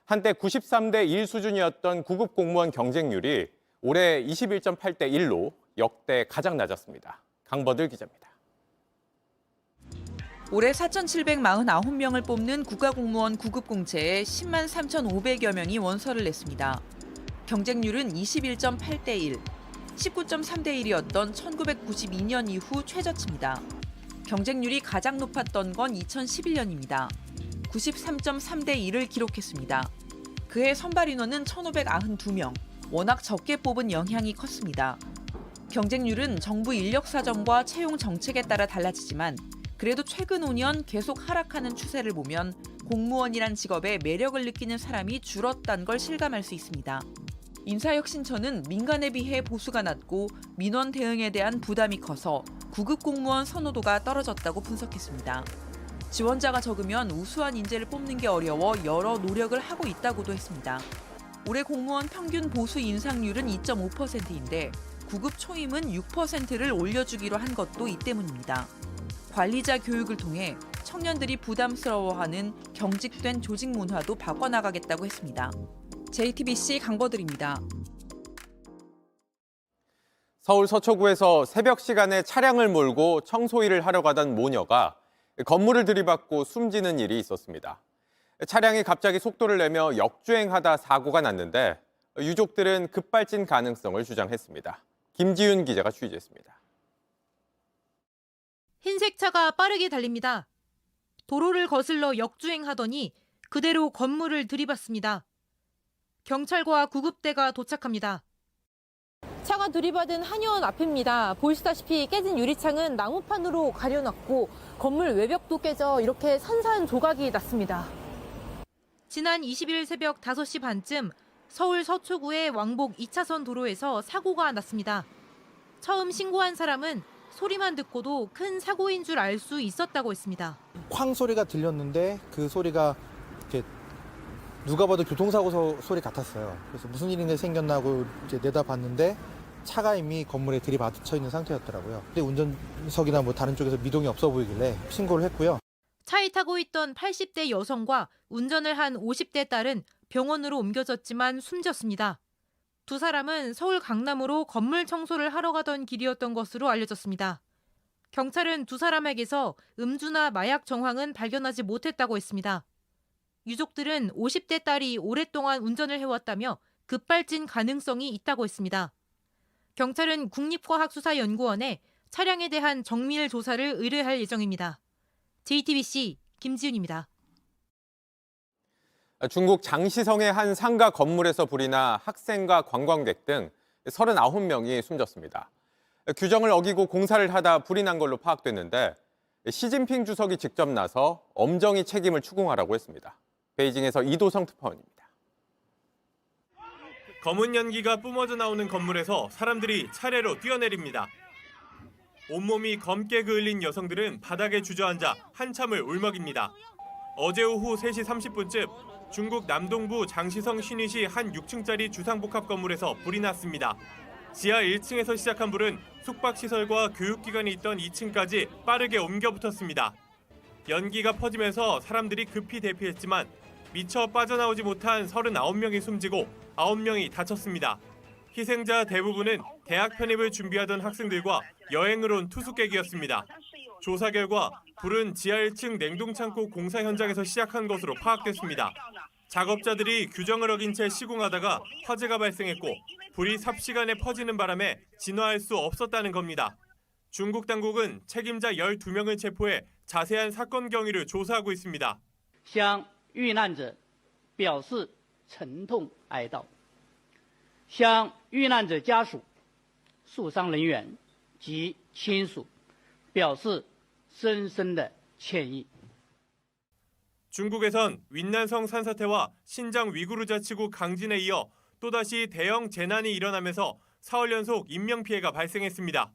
한때 93대 1 수준이었던 9급 공무원 경쟁률이 올해 21.8대 1로 역대 가장 낮았습니다. 강버들 기자입니다. 올해 4,749명을 뽑는 국가공무원 9급 공채에 10만 3,500여 명이 원서를 냈습니다. 경쟁률은 21.8대 1. 19.3대 1이었던 1992년 이후 최저치입니다. 경쟁률이 가장 높았던 건 2011년입니다. 93.3대 1을 기록했습니다. 그해 선발 인원은 1,592명, 워낙 적게 뽑은 영향이 컸습니다. 경쟁률은 정부 인력 사정과 채용 정책에 따라 달라지지만 그래도 최근 5년 계속 하락하는 추세를 보면 공무원이란 직업에 매력을 느끼는 사람이 줄었다는 걸 실감할 수 있습니다. 인사혁신처는 민간에 비해 보수가 낮고 민원 대응에 대한 부담이 커서 9급 공무원 선호도가 떨어졌다고 분석했습니다. 지원자가 적으면 우수한 인재를 뽑는 게 어려워 여러 노력을 하고 있다고도 했습니다. 올해 공무원 평균 보수 인상률은 2.5%인데 9급 초임은 6%를 올려주기로 한 것도 이 때문입니다. 관리자 교육을 통해 청년들이 부담스러워하는 경직된 조직 문화도 바꿔나가겠다고 했습니다. JTBC 강버들입니다. 서울 서초구에서 새벽 시간에 차량을 몰고 청소일을 하러 가던 모녀가 건물을 들이받고 숨지는 일이 있었습니다. 차량이 갑자기 속도를 내며 역주행하다 사고가 났는데 유족들은 급발진 가능성을 주장했습니다. 김지윤 기자가 취재했습니다. 흰색 차가 빠르게 달립니다. 도로를 거슬러 역주행하더니 그대로 건물을 들이받습니다. 경찰과 구급대가 도착합니다. 차가 들이받은 한의원 앞입니다. 보시다시피 깨진 유리창은 나무판으로 가려놨고 건물 외벽도 깨져 이렇게 산산 조각이 났습니다. 지난 20일 새벽 5시 반쯤 서울 서초구의 왕복 2차선 도로에서 사고가 났습니다. 처음 신고한 사람은 소리만 듣고도 큰 사고인 줄 알 수 있었다고 했습니다. 쾅 소리가 들렸는데 그 소리가 이렇게 누가 봐도 교통사고 소리 같았어요. 그래서 무슨 일이 생겼나 하고 이제 내다봤는데 차가 이미 건물에 들이받쳐 있는 상태였더라고요. 근데 운전석이나 뭐 다른 쪽에서 미동이 없어 보이길래 신고를 했고요. 차에 타고 있던 80대 여성과 운전을 한 50대 딸은 병원으로 옮겨졌지만 숨졌습니다. 두 사람은 서울 강남으로 건물 청소를 하러 가던 길이었던 것으로 알려졌습니다. 경찰은 두 사람에게서 음주나 마약 정황은 발견하지 못했다고 했습니다. 유족들은 50대 딸이 오랫동안 운전을 해왔다며 급발진 가능성이 있다고 했습니다. 경찰은 국립과학수사연구원에 차량에 대한 정밀 조사를 의뢰할 예정입니다. JTBC 김지윤입니다. 중국 장시성의 한 상가 건물에서 불이 나 학생과 관광객 등 39명이 숨졌습니다. 규정을 어기고 공사를 하다 불이 난 걸로 파악됐는데 시진핑 주석이 직접 나서 엄정히 책임을 추궁하라고 했습니다. 베이징에서 이도성 특파원입니다. 검은 연기가 뿜어져 나오는 건물에서 사람들이 차례로 뛰어내립니다. 온몸이 검게 그을린 여성들은 바닥에 주저앉아 한참을 울먹입니다. 어제 오후 3시 30분쯤 중국 남동부 장시성 신의시 한 6층짜리 주상복합 건물에서 불이 났습니다. 지하 1층에서 시작한 불은 숙박시설과 교육기관이 있던 2층까지 빠르게 옮겨 붙었습니다. 연기가 퍼지면서 사람들이 급히 대피했지만 미처 빠져나오지 못한 39명이 숨지고 9명이 다쳤습니다. 희생자 대부분은 대학 편입을 준비하던 학생들과 여행을 온 투숙객이었습니다. 조사 결과 불은 지하 1층 냉동창고 공사 현장에서 시작한 것으로 파악됐습니다. 작업자들이 규정을 어긴 채 시공하다가 화재가 발생했고 불이 삽시간에 퍼지는 바람에 진화할 수 없었다는 겁니다. 중국 당국은 책임자 12명을 체포해 자세한 사건 경위를 조사하고 있습니다. 向遇难者表示沉痛哀悼，向遇难者家属、受伤人员及亲属表示深深的歉意。 중국에선 윈난성 산사태와 신장 위구르 자치구 강진에 이어 또다시 대형 재난이 일어나면서 사흘 연속 인명피해가 발생했습니다.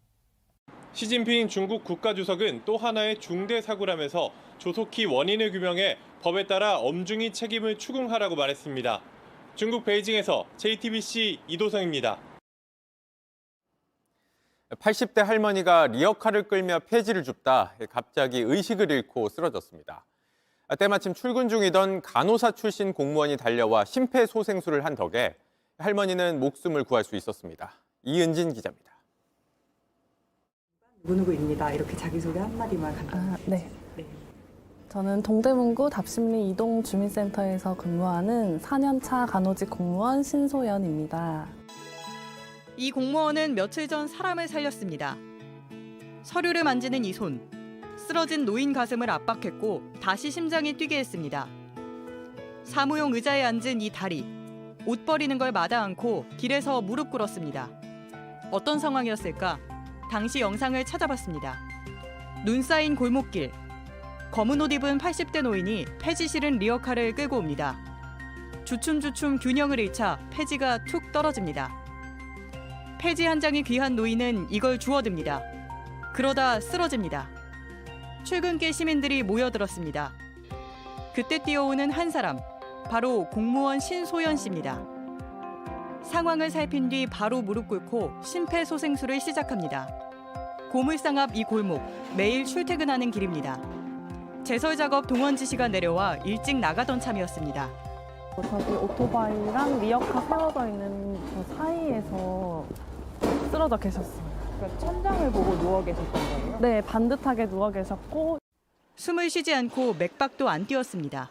시진핑 중국 국가주석은 또 하나의 중대 사고라면서 조속히 원인을 규명해 법에 따라 엄중히 책임을 추궁하라고 말했습니다. 중국 베이징에서 JTBC 이도성입니다. 80대 할머니가 리어카를 끌며 폐지를 줍다 갑자기 의식을 잃고 쓰러졌습니다. 때마침 출근 중이던 간호사 출신 공무원이 달려와 심폐소생술을 한 덕에 할머니는 목숨을 구할 수 있었습니다. 이은진 기자입니다. 누구누구입니다. 이렇게 자기소개 한마디만 간단히. 네. 저는 동대문구 답심리 이동 주민센터에서 근무하는 4년차 간호직 공무원 신소연입니다. 이 공무원은 며칠 전 사람을 살렸습니다. 서류를 만지는 이 손, 쓰러진 노인 가슴을 압박했고 다시 심장이 뛰게 했습니다. 사무용 의자에 앉은 이 다리, 옷 버리는 걸 마다 않고 길에서 무릎 꿇었습니다. 어떤 상황이었을까? 당시 영상을 찾아봤습니다. 눈 쌓인 골목길, 검은 옷 입은 80대 노인이 폐지 실은 리어카를 끌고 옵니다. 주춤주춤 균형을 잃자 폐지가 툭 떨어집니다. 폐지 한 장이 귀한 노인은 이걸 주워듭니다. 그러다 쓰러집니다. 출근길 시민들이 모여들었습니다. 그때 뛰어오는 한 사람, 바로 공무원 신소연 씨입니다. 상황을 살핀 뒤 바로 무릎 꿇고 심폐소생술을 시작합니다. 고물상 앞 이 골목, 매일 출퇴근하는 길입니다. 제설 작업 동원 지시가 내려와 일찍 나가던 참이었습니다. 저기 오토바이랑 리어카 세워져 있는 그 사이에서 쓰러져 계셨어요. 그러니까 천장을 보고 누워 계셨던 거예요? 네, 반듯하게 누워 계셨고 숨을 쉬지 않고 맥박도 안 뛰었습니다.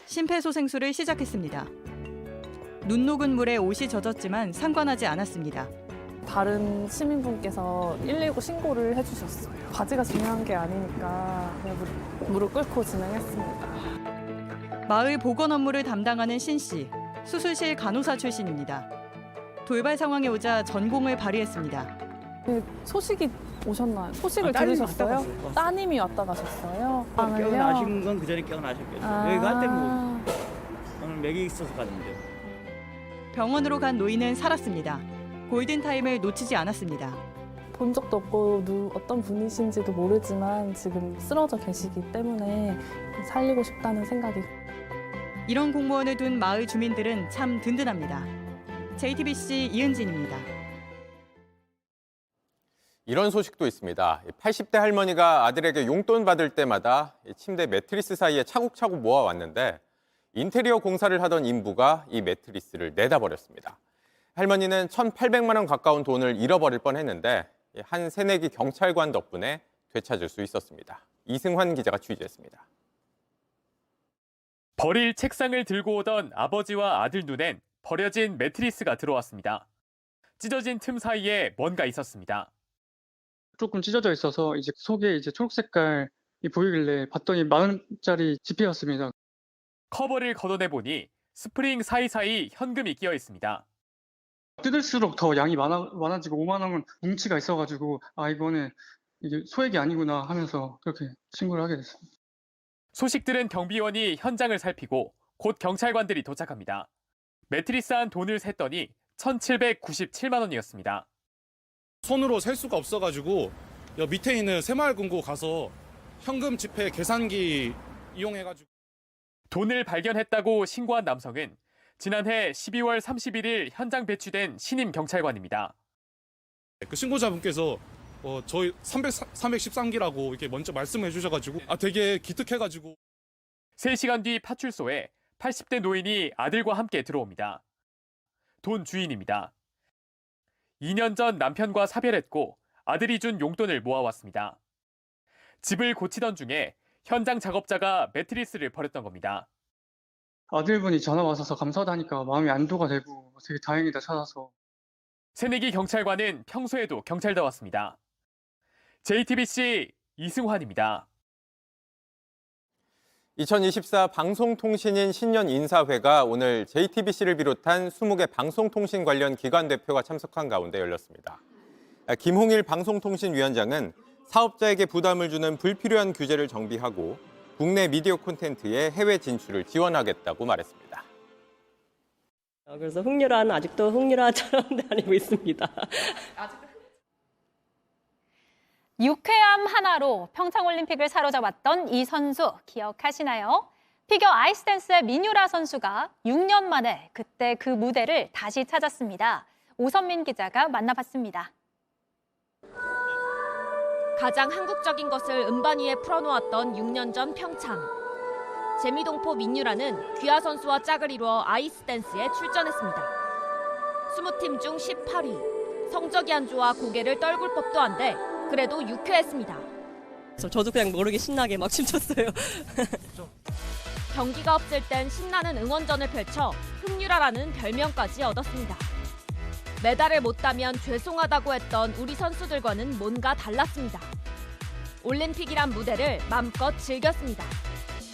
심폐소생술을 시작했습니다. 눈 녹은 물에 옷이 젖었지만 상관하지 않았습니다. 다른 시민분께서 119 신고를 해주셨어요. 바지가 중요한 게 아니니까 그냥 무릎 꿇고 진행했습니다. 마을 보건 업무를 담당하는 신 씨, 수술실 간호사 출신입니다. 돌발 상황에 오자 전공을 발휘했습니다. 소식이 오셨나요? 소식을 들으셨어요? 따님이 왔다 가셨어요? 깨어나신 건 그 전에 깨어나셨겠죠. 여기 갈 때 뭐 오늘 맥이 있어서 갔는데. 병원으로 간 노인은 살았습니다. 골든타임을 놓치지 않았습니다. 본 적도 없고 어떤 분이신지도 모르지만 지금 쓰러져 계시기 때문에 살리고 싶다는 생각이. 이런 공무원을 둔 마을 주민들은 참 든든합니다. JTBC 이은진입니다. 이런 소식도 있습니다. 80대 할머니가 아들에게 용돈 받을 때마다 침대 매트리스 사이에 차곡차곡 모아왔는데 인테리어 공사를 하던 인부가 이 매트리스를 내다버렸습니다. 할머니는 1,800만 원 가까운 돈을 잃어버릴 뻔했는데 한 새내기 경찰관 덕분에 되찾을 수 있었습니다. 이승환 기자가 취재했습니다. 버릴 책상을 들고 오던 아버지와 아들 눈엔 버려진 매트리스가 들어왔습니다. 찢어진 틈 사이에 뭔가 있었습니다. 조금 찢어져 있어서 이제 속에 이제 초록 색깔이 보이길래 봤더니 10,000원짜리 지폐였습니다. 커버를 걷어내 보니 스프링 사이사이 현금이 끼어 있습니다. 뜯을수록 더 양이 많아지고 5만 원 뭉치가 있어가지고 이거는 이게 소액이 아니구나 하면서 그렇게 신고를 하게 됐습니다. 소식 들은 경비원이 현장을 살피고 곧 경찰관들이 도착합니다. 매트리스 안 돈을 셌더니 1,797만 원이었습니다. 손으로 셀 수가 없어가지고 밑에 있는 새마을금고 가서 현금 지폐 계산기 이용해가지고 돈을 발견했다고 신고한 남성은 지난해 12월 31일 현장 배치된 신임 경찰관입니다. 그 신고자분께서 저희 313기라고 이렇게 먼저 말씀해 주셔가지고 되게 기특해가지고 3시간 뒤 파출소에 80대 노인이 아들과 함께 들어옵니다. 돈 주인입니다. 2년 전 남편과 사별했고 아들이 준 용돈을 모아왔습니다. 집을 고치던 중에 현장 작업자가 매트리스를 버렸던 겁니다. 아들분이 전화 와서 감사하다니까 마음이 안도가 되고 되게 다행이다 찾아서. 새내기 경찰관은 평소에도 경찰다웠습니다. JTBC 이승환입니다. 2024 방송통신인 신년 인사회가 오늘 JTBC를 비롯한 20개 방송통신 관련 기관 대표가 참석한 가운데 열렸습니다. 김홍일 방송통신위원장은 사업자에게 부담을 주는 불필요한 규제를 정비하고 국내 미디어 콘텐츠의 해외 진출을 지원하겠다고 말했습니다. 그래서 흥유라는 아직도 흥유라처럼 다니고 있습니다. 유쾌함 하나로 평창올림픽을 사로잡았던 이 선수 기억하시나요? 피겨 아이스댄스의 민유라 선수가 6년 만에 그때 그 무대를 다시 찾았습니다. 오선민 기자가 만나봤습니다. 가장 한국적인 것을 음반 위에 풀어놓았던 6년 전 평창. 재미동포 민유라는 귀하 선수와 짝을 이루어 아이스댄스에 출전했습니다. 20팀 중 18위. 성적이 안 좋아 고개를 떨굴 법도 한데 그래도 유쾌했습니다. 저도 그냥 모르게 신나게 막 춤췄어요. 경기가 없을 땐 신나는 응원전을 펼쳐 흥유라라는 별명까지 얻었습니다. 메달을 못 따면 죄송하다고 했던 우리 선수들과는 뭔가 달랐습니다. 올림픽이란 무대를 마음껏 즐겼습니다.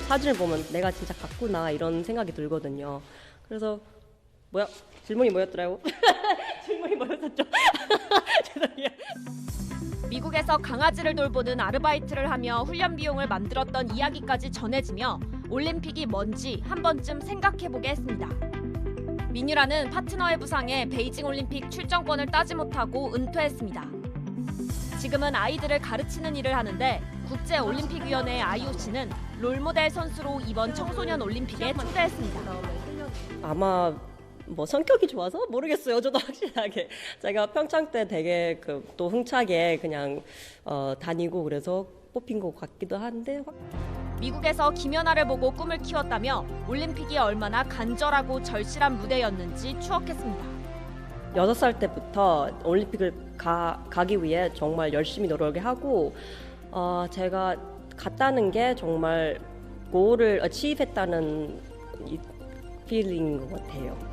사진을 보면 내가 진짜 갔구나 이런 생각이 들거든요. 그래서 질문이 뭐였더라고? 질문이 뭐였었죠? 죄송해요. 미국에서 강아지를 돌보는 아르바이트를 하며 훈련 비용을 만들었던 이야기까지 전해지며 올림픽이 뭔지 한 번쯤 생각해보게 했습니다. 민유라는 파트너의 부상에 베이징 올림픽 출전권을 따지 못하고 은퇴했습니다. 지금은 아이들을 가르치는 일을 하는데 국제올림픽위원회 IOC는 롤모델 선수로 이번 청소년 올림픽에 초대했습니다. 아마 성격이 좋아서 모르겠어요. 저도 확실하게. 제가 평창 때 되게 또 흥차게 그냥 다니고 그래서 뽑힌 것 같기도 한데. 미국에서 김연아를 보고 꿈을 키웠다며 올림픽이 얼마나 간절하고 절실한 무대였는지 추억했습니다. 6살 때부터 올림픽을 가기 위해 정말 열심히 노력을 하고 제가 갔다는 게 정말 골을 어치브했다는 필링인 것 같아요.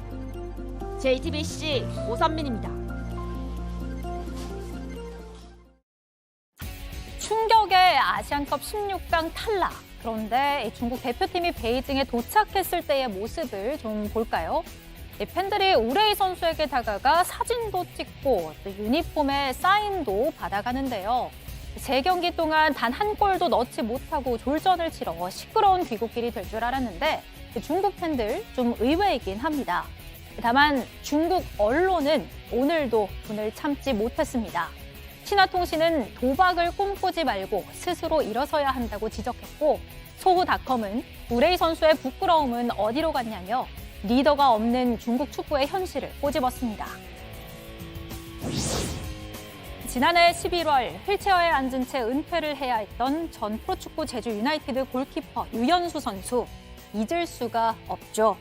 JTBC 오선민입니다. 충격의 아시안컵 16강 탈락. 그런데 중국 대표팀이 베이징에 도착했을 때의 모습을 좀 볼까요? 팬들이 우레이 선수에게 다가가 사진도 찍고 또 유니폼에 사인도 받아가는데요. 3경기 동안 단 한 골도 넣지 못하고 졸전을 치러 시끄러운 귀국길이 될 줄 알았는데 중국 팬들 좀 의외이긴 합니다. 다만 중국 언론은 오늘도 분을 참지 못했습니다. 신화통신은 도박을 꿈꾸지 말고 스스로 일어서야 한다고 지적했고 소후닷컴은 우레이 선수의 부끄러움은 어디로 갔냐며 리더가 없는 중국 축구의 현실을 꼬집었습니다. 지난해 11월 휠체어에 앉은 채 은퇴를 해야 했던 전 프로축구 제주 유나이티드 골키퍼 유현수 선수. 잊을 수가 없죠.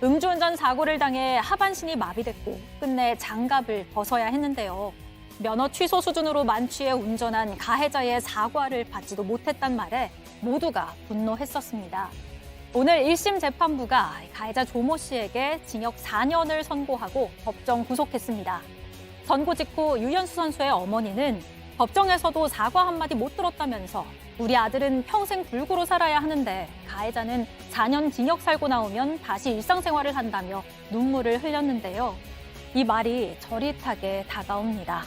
음주운전 사고를 당해 하반신이 마비됐고 끝내 장갑을 벗어야 했는데요. 면허 취소 수준으로 만취해 운전한 가해자의 사과를 받지도 못했단 말에 모두가 분노했었습니다. 오늘 1심 재판부가 가해자 조모 씨에게 징역 4년을 선고하고 법정 구속했습니다. 선고 직후 유현수 선수의 어머니는 법정에서도 사과 한마디 못 들었다면서 우리 아들은 평생 불구로 살아야 하는데 가해자는 4년 징역 살고 나오면 다시 일상생활을 한다며 눈물을 흘렸는데요. 이 말이 저릿하게 다가옵니다.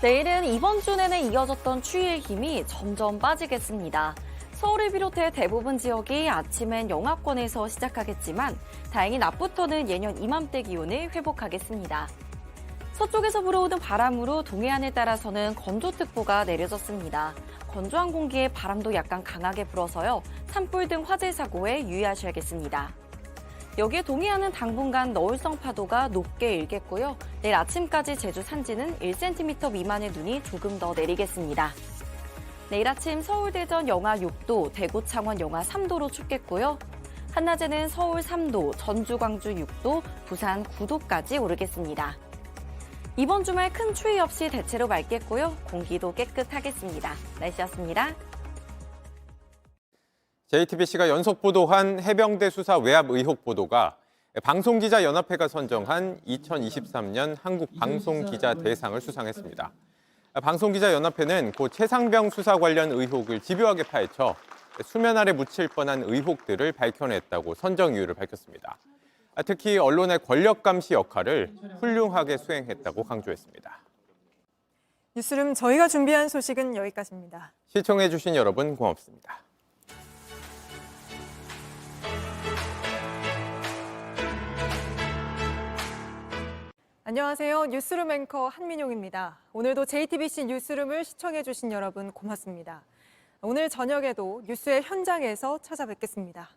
내일은 이번 주 내내 이어졌던 추위의 힘이 점점 빠지겠습니다. 서울을 비롯해 대부분 지역이 아침엔 영하권에서 시작하겠지만 다행히 낮부터는 예년 이맘때 기온을 회복하겠습니다. 서쪽에서 불어오는 바람으로 동해안에 따라서는 건조특보가 내려졌습니다. 건조한 공기에 바람도 약간 강하게 불어서요. 산불 등 화재 사고에 유의하셔야겠습니다. 여기에 동해안은 당분간 너울성 파도가 높게 일겠고요. 내일 아침까지 제주 산지는 1cm 미만의 눈이 조금 더 내리겠습니다. 내일 아침 서울 대전 영하 6도, 대구 창원 영하 3도로 춥겠고요. 한낮에는 서울 3도, 전주 광주 6도, 부산 9도까지 오르겠습니다. 이번 주말 큰 추위 없이 대체로 맑겠고요. 공기도 깨끗하겠습니다. 날씨였습니다. JTBC가 연속 보도한 해병대 수사 외압 의혹 보도가 방송기자연합회가 선정한 2023년 한국방송기자대상을 수상했습니다. 방송기자연합회는 고 최상병 수사 관련 의혹을 집요하게 파헤쳐 수면 아래 묻힐 뻔한 의혹들을 밝혀냈다고 선정 이유를 밝혔습니다. 특히 언론의 권력 감시 역할을 훌륭하게 수행했다고 강조했습니다. 뉴스룸 저희가 준비한 소식은 여기까지입니다. 시청해주신 여러분 고맙습니다. 안녕하세요. 뉴스룸 앵커 한민용입니다. 오늘도 JTBC 뉴스룸을 시청해주신 여러분 고맙습니다. 오늘 저녁에도 뉴스의 현장에서 찾아뵙겠습니다.